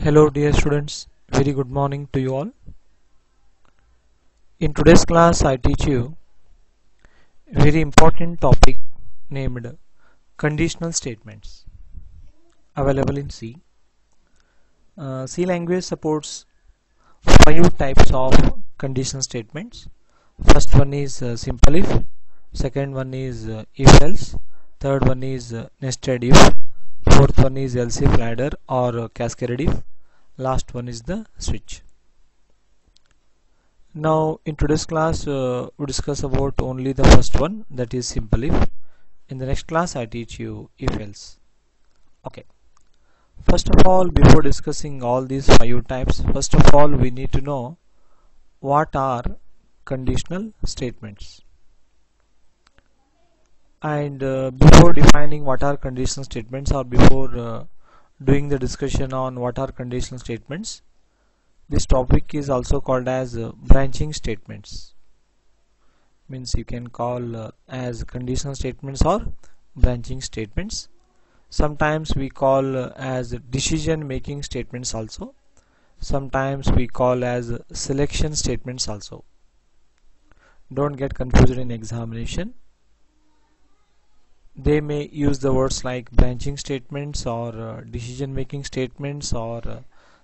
Hello dear students, very good morning to you all. In today's class I teach you a very important topic named conditional statements available in C. C language supports 5 types of conditional statements. First one is simple if, second one is if else, third one is nested if, fourth one is else if ladder or cascaded if, last one is the switch. Now in today's class we discuss about only the first one, that is simple if. In the next class I teach you if else. Okay, first of all, before discussing all these 5 types, first of all we need to know what are conditional statements. And before defining what are conditional statements, or before doing the discussion on what are conditional statements, this topic is also called as branching statements. Means you can call as conditional statements or branching statements. Sometimes we call as decision making statements also. Sometimes we call as selection statements also. Don't get confused in examination. They may use the words like branching statements or decision making statements or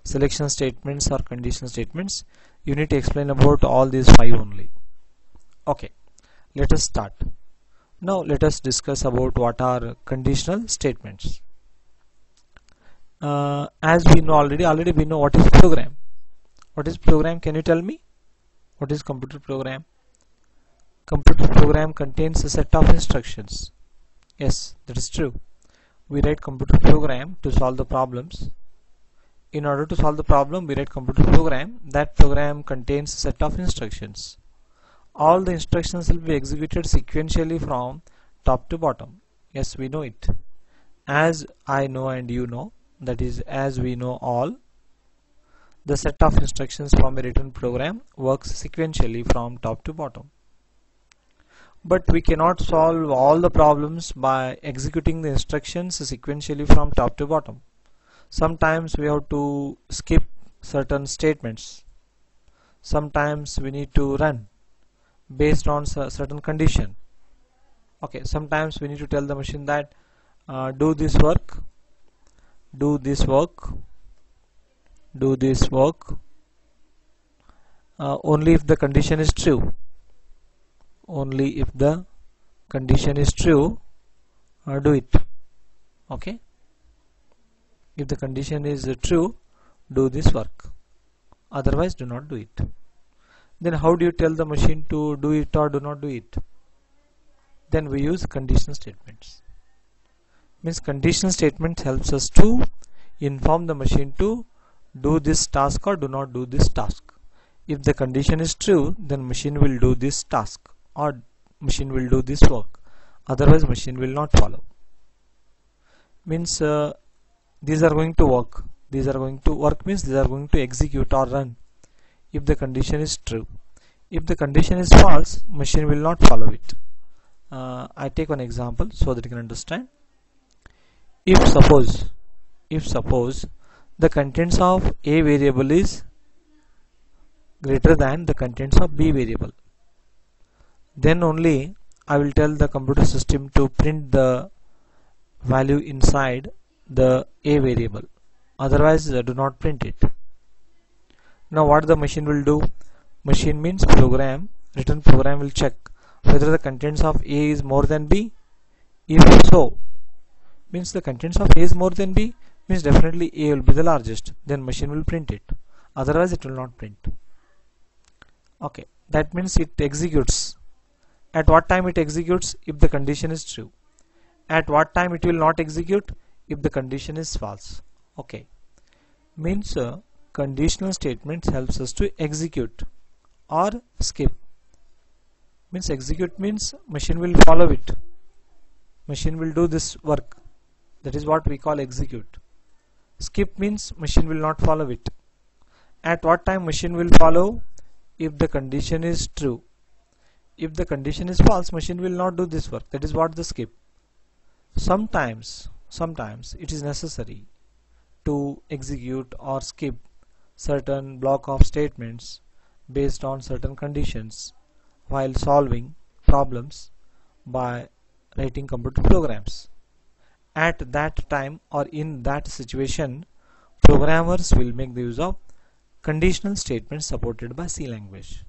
selection statements or conditional statements. You need to explain about all these 5 only. Okay, let us start. Now let us discuss about what are conditional statements. As we know already we know what is program. What is program? Can you tell me? What is computer program? Computer program contains a set of instructions. Yes, that is true. We write computer program to solve the problems. In order to solve the problem, we write computer program. That program contains a set of instructions. All the instructions will be executed sequentially from top to bottom. Yes, we know it. As I know and you know, that is as we know all, the set of instructions from a written program works sequentially from top to bottom. But we cannot solve all the problems by executing the instructions sequentially from top to bottom. Sometimes we have to skip certain statements. Sometimes we need to run based on certain condition. Okay, sometimes we need to tell the machine that do this work, do this work, do this work, only if the condition is true. Only if the condition is true, do it. Okay, if the condition is true, do this work, otherwise do not do it. Then how do you tell the machine to do it or do not do it? Then we use conditional statements. Means conditional statements helps us to inform the machine to do this task or do not do this task. If the condition is true, then machine will do this task or machine will do this work, otherwise machine will not follow. Means these are going to work. These are going to work means these are going to execute or run if the condition is true. If the condition is false, machine will not follow it. I take one example so that you can understand. If suppose the contents of a variable is greater than the contents of b variable, then only I will tell the computer system to print the value inside the a variable, otherwise do not print it. Now what the machine will do? Machine means program, written program will check whether the contents of a is more than b. If so, means the contents of a is more than b, means definitely a will be the largest, then machine will print it, otherwise it will not print. Okay, that means it executes. At what time it executes? If the condition is true. At what time it will not execute? If the condition is false. Okay, means conditional statements helps us to execute or skip. Means execute means machine will follow it, machine will do this work, that is what we call execute. Skip means machine will not follow it. At what time machine will follow? If the condition is true. If the condition is false, machine will not do this work, that is what the skip. Sometimes it is necessary to execute or skip certain block of statements based on certain conditions while solving problems by writing computer programs. At that time or in that situation, programmers will make the use of conditional statements supported by C language.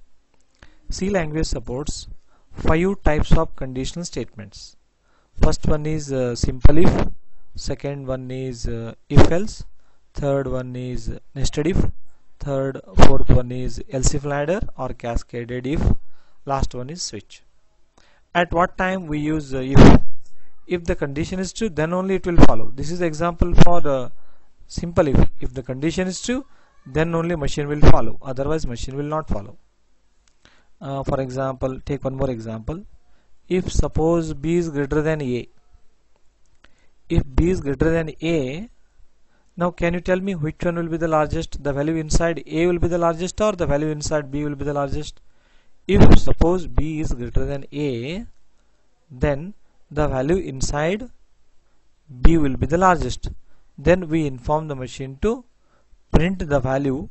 C language supports 5 types of conditional statements. First one is simple if, second one is if else, third one is nested if, fourth one is else if ladder or cascaded if, last one is switch. At what time we use if the condition is true, then only it will follow. This is example for the simple if. If the condition is true, then only machine will follow, otherwise machine will not follow. For example, take one more example. If suppose B is greater than A, if B is greater than A, now can you tell me which one will be the largest? The value inside A will be the largest or the value inside B will be the largest? If suppose B is greater than A, then the value inside B will be the largest. Then we inform the machine to print the value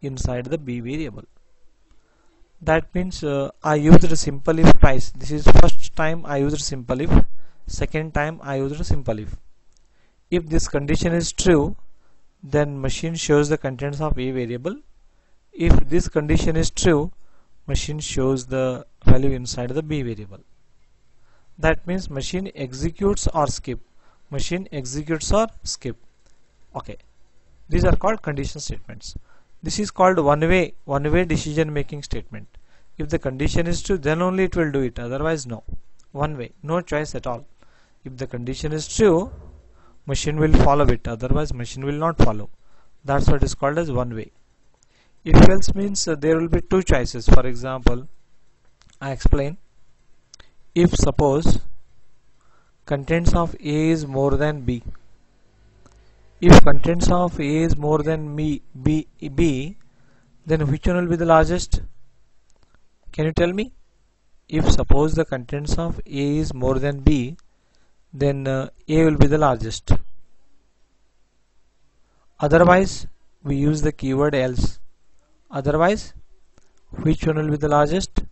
inside the B variable. That means I used a simple if twice. This is first time I used simple if, second time I used simple if. If this condition is true, then machine shows the contents of A variable. If this condition is true, machine shows the value inside the B variable. That means machine executes or skip. Machine executes or skip. Okay. These are called conditional statements. This is called one-way decision making statement. If the condition is true, then only it will do it, otherwise no. One way, no choice at all. If the condition is true, machine will follow it, otherwise machine will not follow. That's what is called as one way. If else means there will be two choices. For example, I explain. If suppose contents of A is more than B, if contents of A is more than B, then which one will be the largest? Can you tell me? If suppose the contents of A is more than B, then A will be the largest. Otherwise, we use the keyword else. Otherwise, which one will be the largest?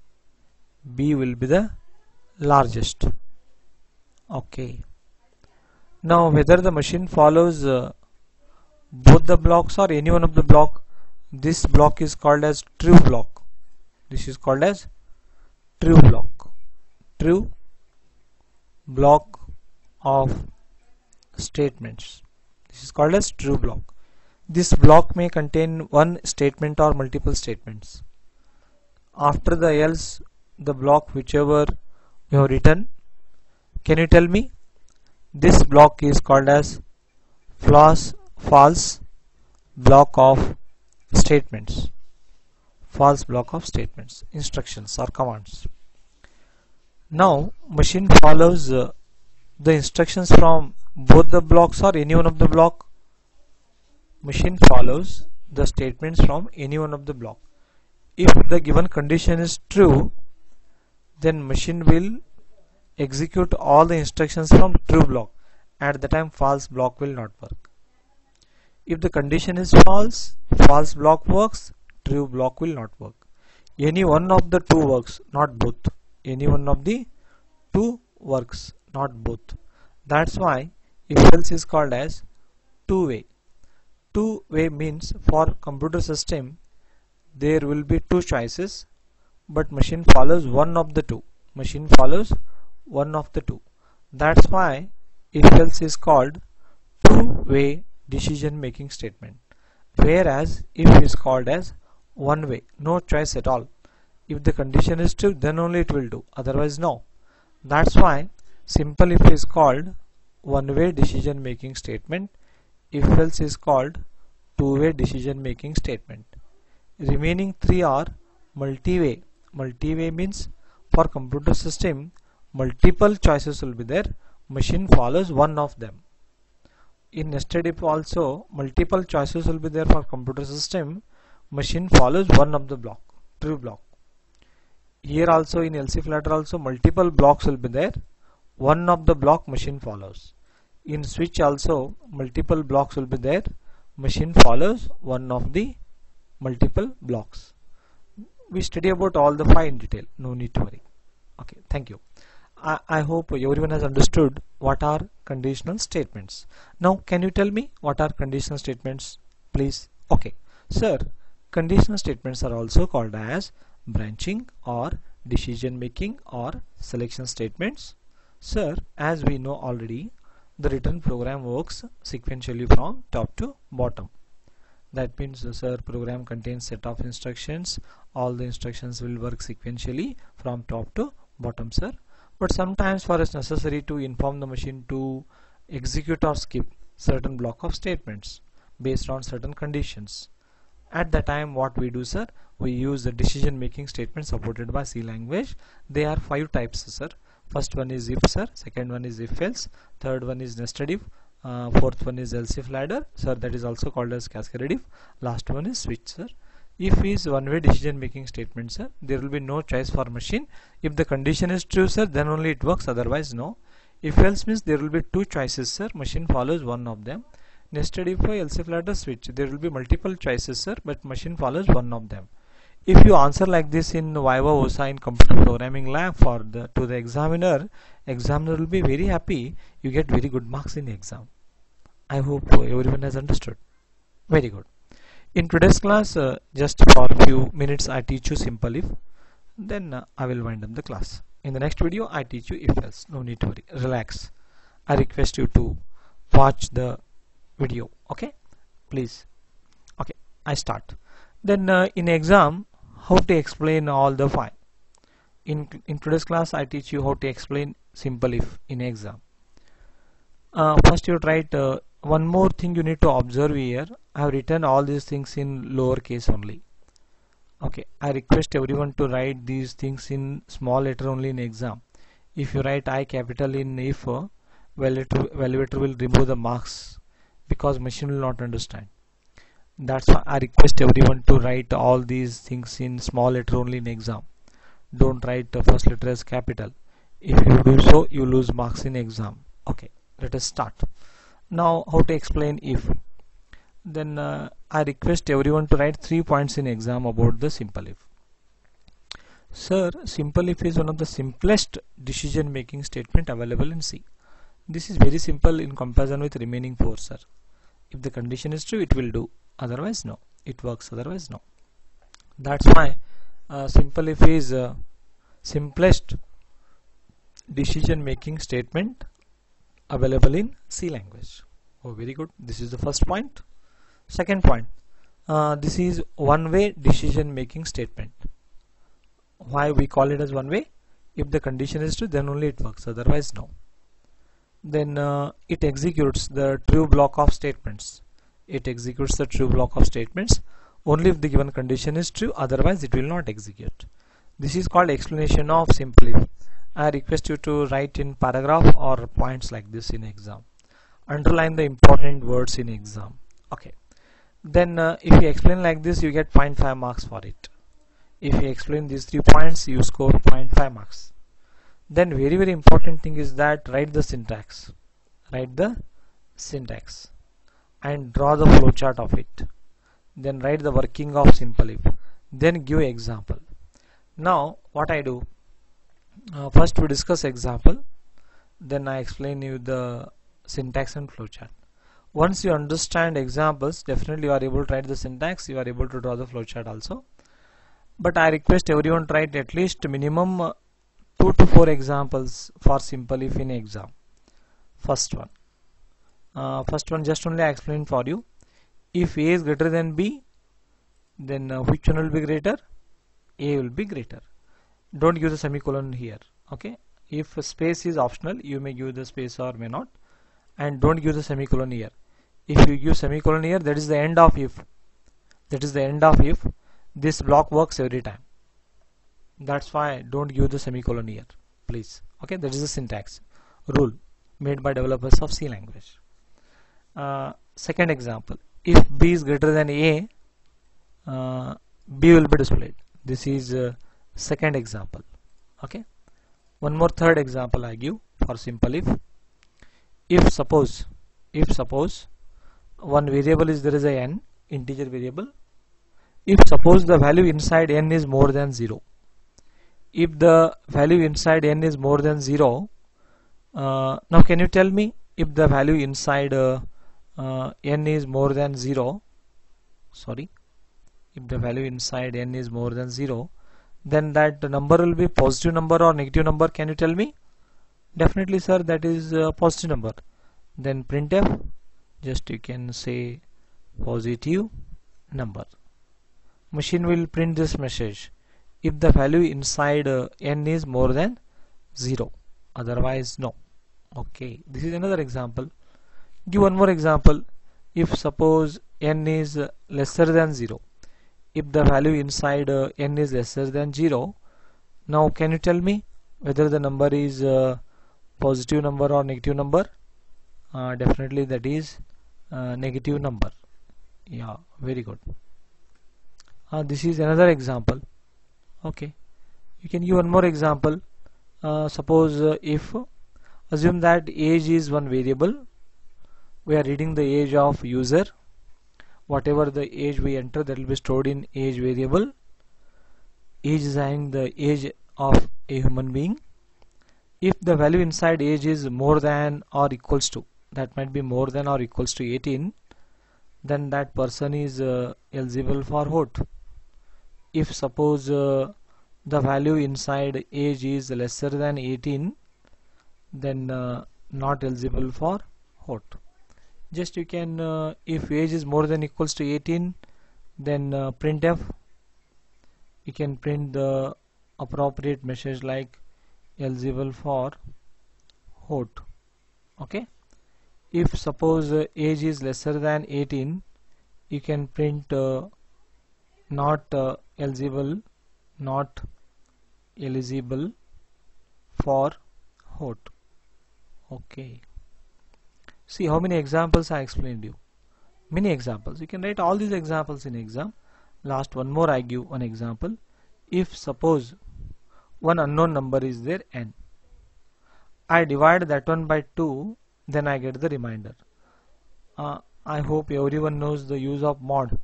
B will be the largest. Okay. Now whether the machine follows both the blocks or any one of the block, this block is called as true block. This is called as true block. True block of statements. This is called as true block. This block may contain one statement or multiple statements. After the else, the block whichever you have written, can you tell me? This block is called as false block of statements. False block of statements, instructions or commands. Now machine follows the instructions from both the blocks or any one of the block. Machine follows the statements from any one of the block. If the given condition is true, then machine will execute all the instructions from true block. At the time false block will not work. If the condition is false, false block works, true block will not work. Any one of the two works, not both. Any one of the two works, not both. That's why if else is called as two-way. Two-way means for computer system there will be two choices, but machine follows one of the two. Machine follows one of the two. That's why if else is called two-way decision making statement, whereas if is called as one way, no choice at all. If the condition is true, then only it will do, otherwise no. That's why simple if is called one-way decision making statement, if else is called two-way decision making statement. Remaining three are multi-way. Multi-way means for computer system multiple choices will be there, machine follows one of them. In nested if also multiple choices will be there for computer system, machine follows one of the block, true block. Here also in else if ladder also multiple blocks will be there, one of the block machine follows. In switch also multiple blocks will be there, machine follows one of the multiple blocks. We study about all the 5 in detail, no need to worry. Okay, thank you. I hope everyone has understood what are conditional statements. Now can you tell me what are conditional statements, please? Okay, sir, conditional statements are also called as branching or decision making or selection statements. Sir, as we know already, the written program works sequentially from top to bottom. That means, sir, program contains set of instructions. All the instructions will work sequentially from top to bottom, sir. But sometimes for us necessary to inform the machine to execute or skip certain block of statements based on certain conditions. At the time what we do, sir, we use the decision making statement supported by C language. There are 5 types, sir. First one is if, sir. Second one is if else. Third one is nested if. Fourth one is else if ladder, sir, that is also called as cascaded if. Last one is switch, sir. If is one-way decision making statement, sir. There will be no choice for machine. If the condition is true, sir, then only it works, otherwise no. If else means there will be 2 choices, sir. Machine follows one of them. Nested if, else if ladder, switch, there will be multiple choices, sir, but machine follows one of them. If you answer like this in Viva OSA in computer programming lab to the examiner will be very happy. You get very good marks in the exam. I hope everyone has understood. Very good. In today's class, just for a few minutes I teach you simple if, then I will wind up the class. In the next video I teach you if else. No need to worry. Relax. I request you to watch the video. Okay, please. Okay, I start. Then in exam, how to explain all the 5. In today's class I teach you how to explain simple if in exam. First you write one more thing you need to observe here. I have written all these things in lowercase only. Okay, I request everyone to write these things in small letter only in exam. If you write I capital in if, evaluator will remove the marks because machine will not understand. That's why I request everyone to write all these things in small letter only in exam. Don't write the first letter as capital. If you do so, you lose marks in exam. Okay, let us start. Now how to explain if. Then I request everyone to write 3 points in exam about the simple if. Sir, simple if is one of the simplest decision making statement available in C. This is very simple in comparison with remaining 4, sir. If the condition is true, it will do, otherwise no. It works, otherwise no. That's why simple if is simplest decision making statement available in C language. Oh, very good. This is the first point. Second point, this is one-way decision making statement. Why we call it as one way? If the condition is true, then only it works, otherwise no. Then it executes the true block of statements. It executes the true block of statements only if the given condition is true, otherwise it will not execute. This is called explanation of simple if. I request you to write in paragraph or points like this in exam. Underline the important words in exam. Okay. Then if you explain like this, you get 0.5 marks for it. If you explain these 3 points, you score 0.5 marks. Then very important thing is that write the syntax. Write the syntax and draw the flowchart of it. Then write the working of simple if. Then give example. Now what I do, first we discuss example, then I explain you the syntax and flowchart. Once you understand examples, definitely you are able to write the syntax, you are able to draw the flowchart also. But I request everyone to write at least minimum 2 to 4 examples for simple if in exam. First one just only I explained for you. If A is greater than B, then which one will be greater? A will be greater. Don't give the semicolon here. Okay. If space is optional, you may give the space or may not. And don't give the semicolon here. If you give semicolon here, that is the end of if. That is the end of if. This block works every time. That's why don't give the semicolon here, please. Okay, that is the syntax rule made by developers of C language. Second example, if B is greater than A, B will be displayed. This is second example. Okay, one more third example I give for simple if. If suppose one variable is there is a n integer variable. If suppose the value inside n is more than 0, if the value inside n is more than 0, now can you tell me if the value inside n is more than 0, sorry, if the value inside n is more than 0, then that number will be positive number or negative number? Can you tell me? Definitely sir, that is a positive number. Then printf, just you can say positive number. Machine will print this message if the value inside n is more than 0, otherwise no. Okay, this is another example. Give one more example. If suppose n is lesser than 0, if the value inside n is lesser than 0, now can you tell me whether the number is positive number or negative number? Definitely that is negative number. Yeah, very good. This is another example. Okay, you can give one more example. Suppose if assume that age is one variable, we are reading the age of user. Whatever the age we enter, that will be stored in age variable. Age is the age of a human being. If the value inside age is more than or equals to, that might be more than or equals to 18, then that person is eligible for vote. If suppose the value inside age is lesser than 18, then not eligible for vote. Just you can if age is more than equals to 18, then printf, you can print the appropriate message like eligible for vote. Okay, if suppose age is lesser than 18, you can print not eligible for vote. Okay, see how many examples I explained you. Many examples. You can write all these examples in exam. Last one more, I give one example. If suppose one unknown number is there n, I divide that one by 2, then I get the remainder. I hope everyone knows the use of mod.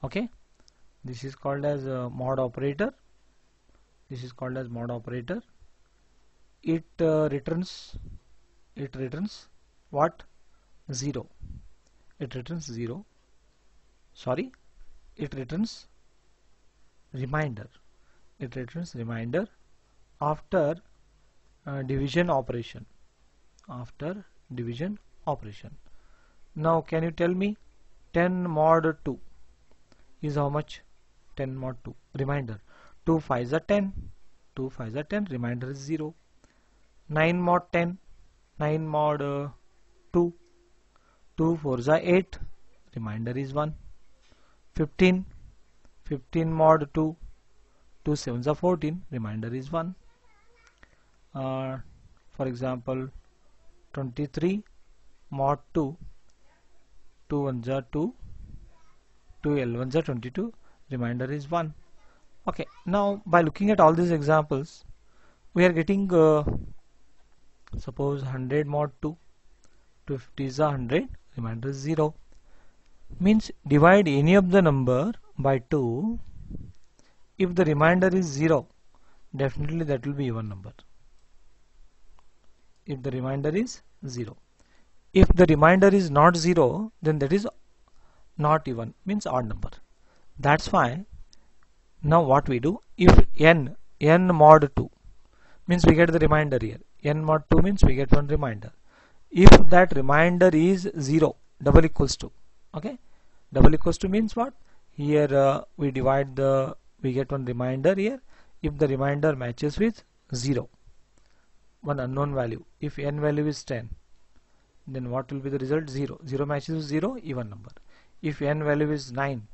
Okay, this is called as mod operator. This is called as mod operator. It returns what? 0. It returns 0. Sorry, it returns remainder. It returns remainder after division operation. After division operation. Now can you tell me 10 mod 2 is how much? 10 mod 2 remainder. 2 5s are 10. 2 5s are 10. Remainder is 0. 9 mod 10. 9 mod 2. 2 4s are 8. Remainder is 1. 15. 15 mod 2. 2 7s are 14. Remainder is 1. For example, 23 mod 2. 2 1s are 2. 2 L1s are 22. Remainder is 1. Okay, now by looking at all these examples, we are getting suppose 100 mod 2. 250 is 100. Remainder is 0. Means divide any of the number by 2. If the remainder is 0, definitely that will be even number. If the remainder is 0. If the remainder is not 0, then that is not even, means odd number. That's why now what we do, if n mod 2 means we get the remainder here. N mod 2 means we get one remainder. If that remainder is 0, double equals to, okay, double equals to means what? Here we divide the, we get one remainder here. If the remainder matches with 0, one unknown value, if n value is 10, then what will be the result? 0. 0 matches with 0, even number. If n value is 9,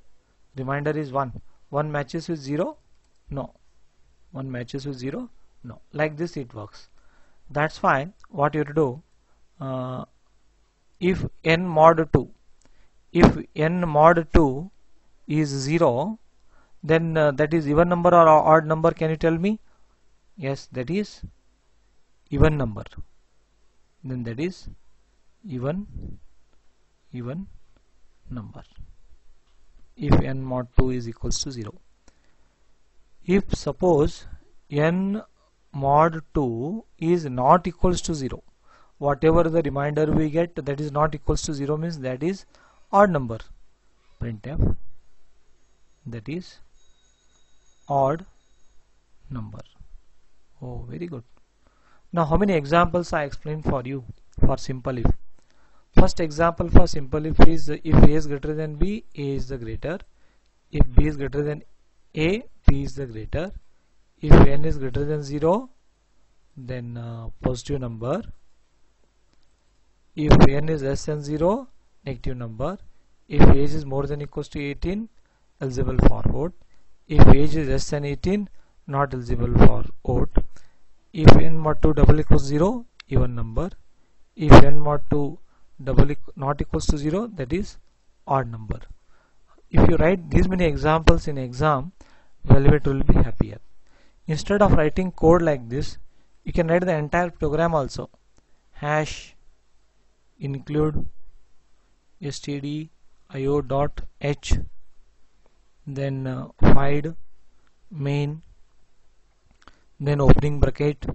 remainder is 1. 1 matches with 0? No. 1 matches with 0? No. Like this it works. That's why what you have to do, if n mod 2, if n mod 2 is 0, then that is even number or odd number? Can you tell me? Yes, that is even number. Then that is even number if n mod 2 is equals to 0. If suppose n mod 2 is not equals to 0, whatever the remainder we get that is not equals to 0 means that is odd number. Printf that is odd number. Oh, very good. Now how many examples I explained for you for simple if. First example for simple if is if A is greater than B, A is the greater. If B is greater than A, B is the greater. If n is greater than 0, then positive number. If n is less than 0, negative number. If age is more than equals to 18, eligible for vote. If age is less than 18, not eligible for vote. If n mod 2 double equals 0, even number. If n mod 2 double not equals to 0, that is odd number. If you write these many examples in exam, evaluator will be happier. Instead of writing code like this, you can write the entire program also. Hash include stdio.h, then void main, then opening bracket,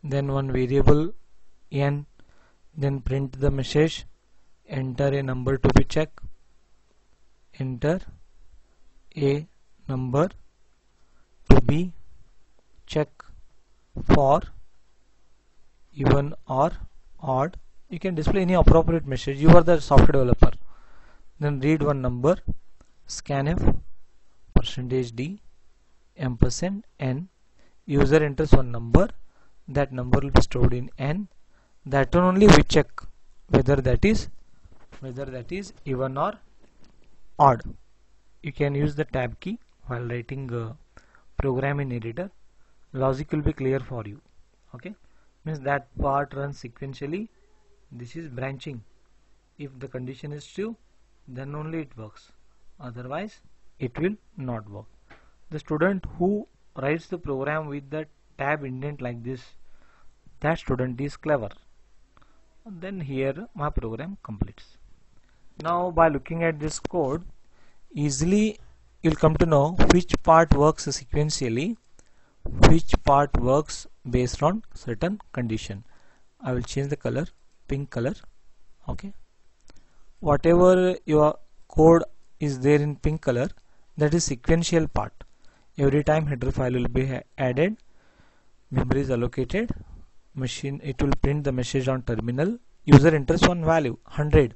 then one variable n, then print the message, enter a number to be checked, enter a number to be checked for even or odd. You can display any appropriate message. You are the software developer. Then read one number, scanf %d %n. User enters one number. That number will be stored in n. That one only we check whether that is even or odd. You can use the tab key while writing a program in editor. Logic will be clear for you. Okay, means that part runs sequentially. This is branching. If the condition is true, then only it works. Otherwise, it will not work. The student who writes the program with the tab indent like this, that student is clever. Then here my program completes. Now by looking at this code, easily you'll come to know which part works sequentially, which part works based on certain condition. I will change the color, pink color. Okay, whatever your code is there in pink color, that is sequential part. Every time header file will be added, memory is allocated, machine it will print the message on terminal. User enters one value 100,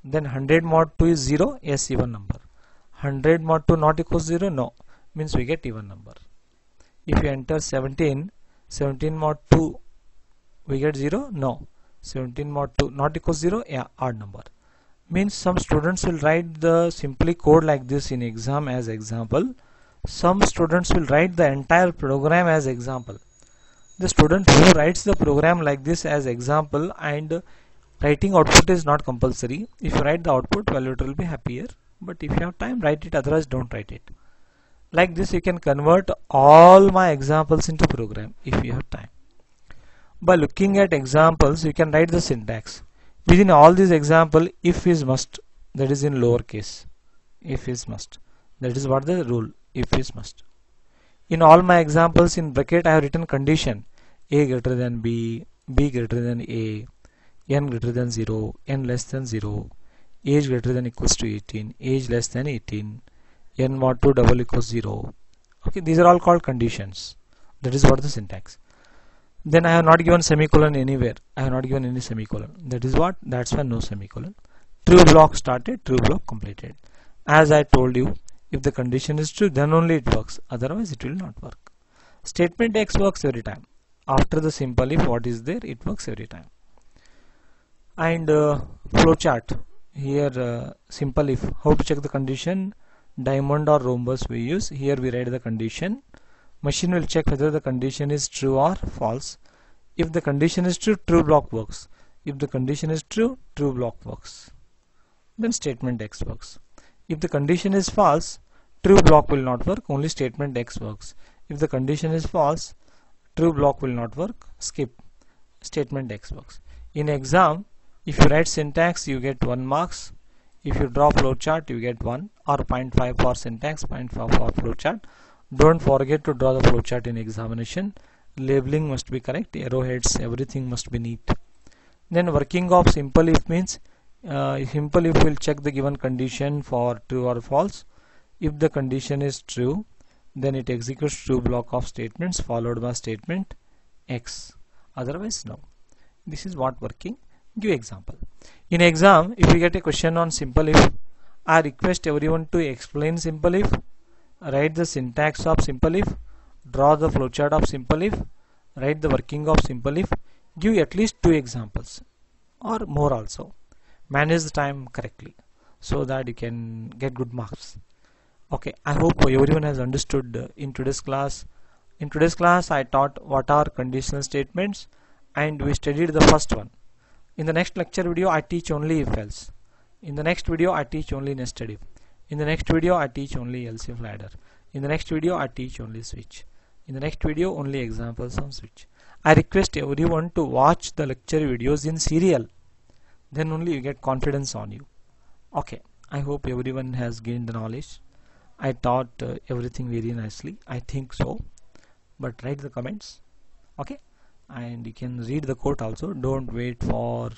then 100 mod 2 is 0, yes, even number. 100 mod 2 not equals 0, no, means we get even number. If you enter 17 mod 2 we get 0, no, 17 mod 2 not equals 0, yeah, odd number. Means some students will write the simply code like this in exam as example. Some students will write the entire program as example. The student who writes the program like this as example and writing output is not compulsory. If you write the output, evaluator will be happier. But if you have time, write it, otherwise don't write it. Like this you can convert all my examples into program if you have time. By looking at examples, you can write the syntax. Within all these examples, if is must, that is in lowercase. If is must, that is what the rule, if is must. In all my examples in bracket I have written condition, a greater than b, b greater than a, n greater than 0, n less than 0, age greater than equals to 18, age less than 18, n mod 2 double equals 0. Okay, these are all called conditions. That is what the syntax. Then I have not given semicolon anywhere. I have not given any semicolon. That is what? That's why no semicolon. True block started, true block completed. As I told you, if the condition is true, then only it works. Otherwise, it will not work. Statement X works every time. After the simple if, what is there, it works every time. And flowchart. Here, simple if. How to check the condition? Diamond or rhombus we use. Here we write the condition. Machine will check whether the condition is true or false. If the condition is true, true block works. If the condition is true, true block works. Then statement X works. If the condition is false, true block will not work, only statement X works. If the condition is false, true block will not work, skip, statement X works. In exam, if you write syntax, you get 1 marks. If you draw flowchart, you get 1, or 0.5 for syntax, 0.5 for flowchart. Don't forget to draw the flowchart in examination. Labeling must be correct, arrowheads, everything must be neat. Then working of simple if means simple if will check the given condition for true or false. If the condition is true, then it executes true block of statements followed by statement X. Otherwise, no. This is what working. Give example. In exam, if you get a question on simple if, I request everyone to explain simple if, write the syntax of simple if, draw the flowchart of simple if, write the working of simple if, give at least 2 examples or more also. Manage the time correctly so that you can get good marks. Okay, I hope everyone has understood in today's class. In today's class, I taught what are conditional statements and we studied the first one. In the next lecture video, I teach only if else. In the next video, I teach only nested if. In the next video, I teach only else if ladder. In the next video, I teach only switch. In the next video, only examples on switch. I request everyone to watch the lecture videos in serial. Then only you get confidence on you. Okay, I hope everyone has gained the knowledge. I taught everything very nicely. I think so. But write the comments. Okay, and you can read the quote also. Don't wait for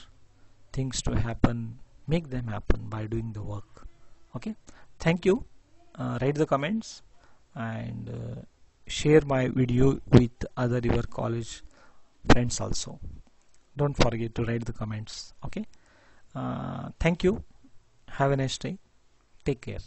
things to happen. Make them happen by doing the work. Okay, thank you. Write the comments and share my video with other your college friends also. Don't forget to write the comments. Okay, thank you. Have a nice day. Take care.